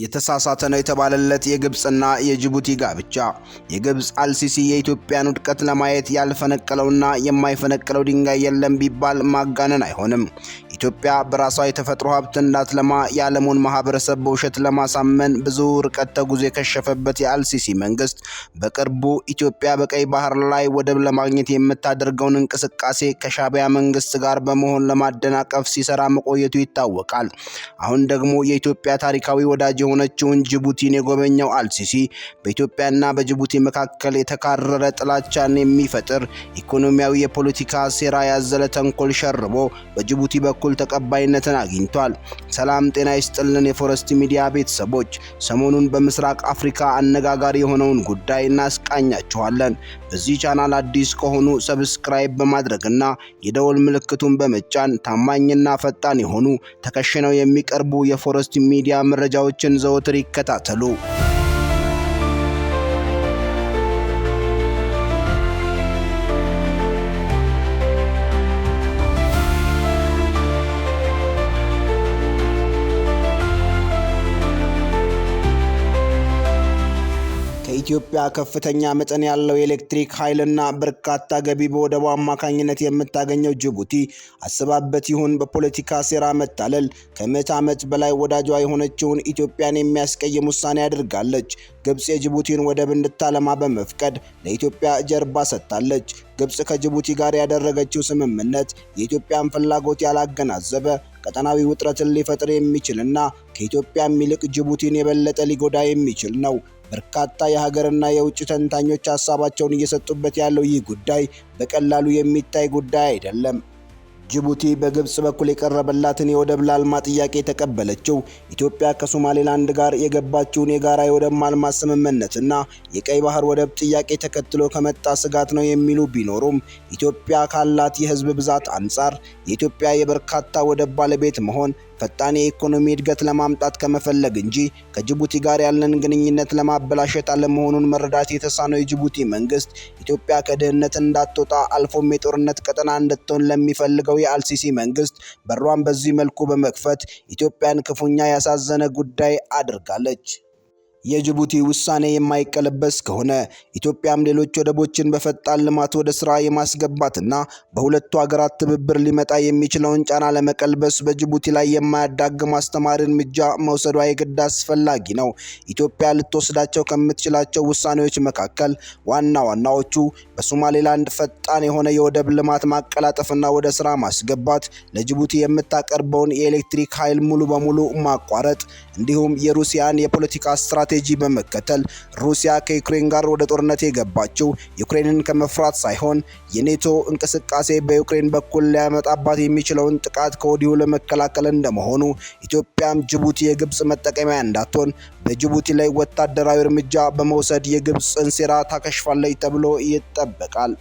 የተሳሳተ ነው የተባለለት የግብጽና የጅቡቲ ጋብቻ። የግብጽ አልሲሲ የኢትዮጵያን ውድቀት ለማየት ያልፈነቀለውና የማይፈነቀለው ድንጋይ የለም ቢባል ማጋነን አይሆንም። ኢትዮጵያ በራሷ የተፈጥሮ ሀብት እንዳትለማ የዓለሙን ማህበረሰብ በውሸት ለማሳመን ብዙ ርቀት ተጉዞ የከሸፈበት የአልሲሲ መንግስት በቅርቡ ኢትዮጵያ በቀይ ባህር ላይ ወደብ ለማግኘት የምታደርገውን እንቅስቃሴ ከሻዕቢያ መንግስት ጋር በመሆን ለማደናቀፍ ሲሰራ መቆየቱ ይታወቃል። አሁን ደግሞ የኢትዮጵያ ታሪካዊ ወዳጅ የሆነችውን ጅቡቲን የጎበኘው አልሲሲ በኢትዮጵያና በጅቡቲ መካከል የተካረረ ጥላቻን የሚፈጥር ኢኮኖሚያዊ የፖለቲካ ሴራ ያዘለ ተንኮል ሸርቦ በጅቡቲ በኩል ተቀባይነትን አግኝቷል። ሰላም ጤና ይስጥልን የፎረስት ሚዲያ ቤተሰቦች፣ ሰሞኑን በምስራቅ አፍሪካ አነጋጋሪ የሆነውን ጉዳይ እናስቃኛችኋለን። በዚህ ቻናል አዲስ ከሆኑ ሰብስክራይብ በማድረግና የደወል ምልክቱን በመጫን ታማኝና ፈጣን የሆኑ ተከሽነው የሚቀርቡ የፎረስት ሚዲያ መረጃዎችን ዘወትር ይከታተሉ። ኢትዮጵያ ከፍተኛ መጠን ያለው የኤሌክትሪክ ኃይልና በርካታ ገቢ በወደቡ አማካኝነት የምታገኘው ጅቡቲ አስባበት ይሁን በፖለቲካ ሴራ መታለል ከመቶ ዓመት በላይ ወዳጇ የሆነችውን ኢትዮጵያን የሚያስቀይም ውሳኔ አድርጋለች። ግብጽ የጅቡቲን ወደብ እንድታለማ በመፍቀድ ለኢትዮጵያ ጀርባ ሰጥታለች። ግብጽ ከጅቡቲ ጋር ያደረገችው ስምምነት የኢትዮጵያን ፍላጎት ያላገናዘበ ቀጠናዊ ውጥረትን ሊፈጥር የሚችልና ከኢትዮጵያ ይልቅ ጅቡቲን የበለጠ ሊጎዳ የሚችል ነው። በርካታ የሀገርና የውጭ ተንታኞች ሐሳባቸውን እየሰጡበት ያለው ይህ ጉዳይ በቀላሉ የሚታይ ጉዳይ አይደለም። ጅቡቲ በግብጽ በኩል የቀረበላትን የወደብ ላልማ ጥያቄ ተቀበለችው። ኢትዮጵያ ከሶማሌላንድ ጋር የገባችውን የጋራ የወደብ ማልማት ስምምነትና የቀይ ባህር ወደብ ጥያቄ ተከትሎ ከመጣ ስጋት ነው የሚሉ ቢኖሩም ኢትዮጵያ ካላት የህዝብ ብዛት አንጻር የኢትዮጵያ የበርካታ ወደብ ባለቤት መሆን ፈጣን የኢኮኖሚ እድገት ለማምጣት ከመፈለግ እንጂ ከጅቡቲ ጋር ያለን ግንኙነት ለማበላሸት አለመሆኑን መረዳት የተሳነው የጅቡቲ መንግስት ኢትዮጵያ ከድህነት እንዳትወጣ አልፎም የጦርነት ቀጠና እንድትሆን ለሚፈልገው የአልሲሲ መንግስት በሯን በዚህ መልኩ በመክፈት ኢትዮጵያን ክፉኛ ያሳዘነ ጉዳይ አድርጋለች። የጅቡቲ ውሳኔ የማይቀለበስ ከሆነ ኢትዮጵያም ሌሎች ወደቦችን በፈጣን ልማት ወደ ስራ የማስገባትና በሁለቱ ሀገራት ትብብር ሊመጣ የሚችለውን ጫና ለመቀልበስ በጅቡቲ ላይ የማያዳግም አስተማሪ እርምጃ መውሰዷ የግድ አስፈላጊ ነው። ኢትዮጵያ ልትወስዳቸው ከምትችላቸው ውሳኔዎች መካከል ዋና ዋናዎቹ በሶማሌላንድ ፈጣን የሆነ የወደብ ልማት ማቀላጠፍና ወደ ስራ ማስገባት፣ ለጅቡቲ የምታቀርበውን የኤሌክትሪክ ኃይል ሙሉ በሙሉ ማቋረጥ፣ እንዲሁም የሩሲያን የፖለቲካ ስትራቴጂ በመከተል ሩሲያ ከዩክሬን ጋር ወደ ጦርነት የገባችው ዩክሬንን ከመፍራት ሳይሆን የኔቶ እንቅስቃሴ በዩክሬን በኩል ሊያመጣባት የሚችለውን ጥቃት ከወዲሁ ለመከላከል እንደመሆኑ ኢትዮጵያም ጅቡቲ የግብጽ መጠቀሚያ እንዳትሆን በጅቡቲ ላይ ወታደራዊ እርምጃ በመውሰድ የግብጽን ሴራ ታከሽፋለች ተብሎ ይጠበቃል።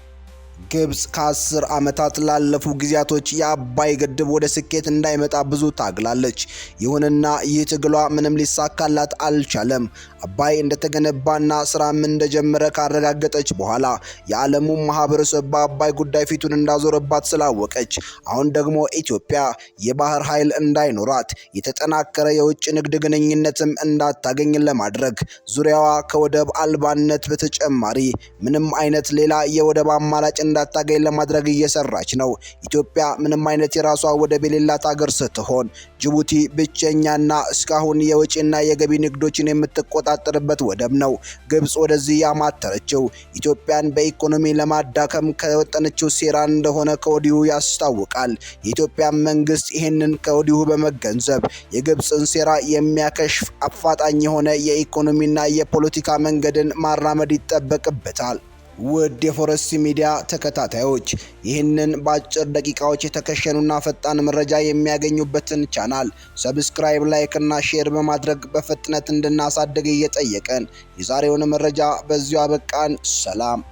ግብጽ ከ10 ዓመታት ላለፉ ጊዜያቶች የአባይ ግድብ ወደ ስኬት እንዳይመጣ ብዙ ታግላለች። ይሁንና ይህ ትግሏ ምንም ሊሳካላት አልቻለም። አባይ እንደተገነባና ስራም እንደጀመረ ካረጋገጠች በኋላ የዓለሙ ማህበረሰብ በአባይ ጉዳይ ፊቱን እንዳዞረባት ስላወቀች አሁን ደግሞ ኢትዮጵያ የባህር ኃይል እንዳይኖራት የተጠናከረ የውጭ ንግድ ግንኙነትም እንዳታገኝ ለማድረግ ዙሪያዋ ከወደብ አልባነት በተጨማሪ ምንም አይነት ሌላ የወደብ አማራጭ እንዳታገኝ ለማድረግ እየሰራች ነው። ኢትዮጵያ ምንም አይነት የራሷ ወደብ የሌላት ሀገር ስትሆን ጅቡቲ ብቸኛና እስካሁን የወጪና የገቢ ንግዶችን የምትቆጣጠርበት ወደብ ነው። ግብጽ ወደዚህ ያማተረችው ኢትዮጵያን በኢኮኖሚ ለማዳከም ከወጠነችው ሴራ እንደሆነ ከወዲሁ ያስታውቃል። የኢትዮጵያ መንግስት ይህንን ከወዲሁ በመገንዘብ የግብጽን ሴራ የሚያከሽፍ አፋጣኝ የሆነ የኢኮኖሚና የፖለቲካ መንገድን ማራመድ ይጠበቅበታል። ውድ የፎረስት ሚዲያ ተከታታዮች ይህንን በአጭር ደቂቃዎች የተከሸኑና ፈጣን መረጃ የሚያገኙበትን ቻናል ሰብስክራይብ፣ ላይክ እና ሼር በማድረግ በፍጥነት እንድናሳድግ እየጠየቀን የዛሬውን መረጃ በዚሁ አበቃን። ሰላም።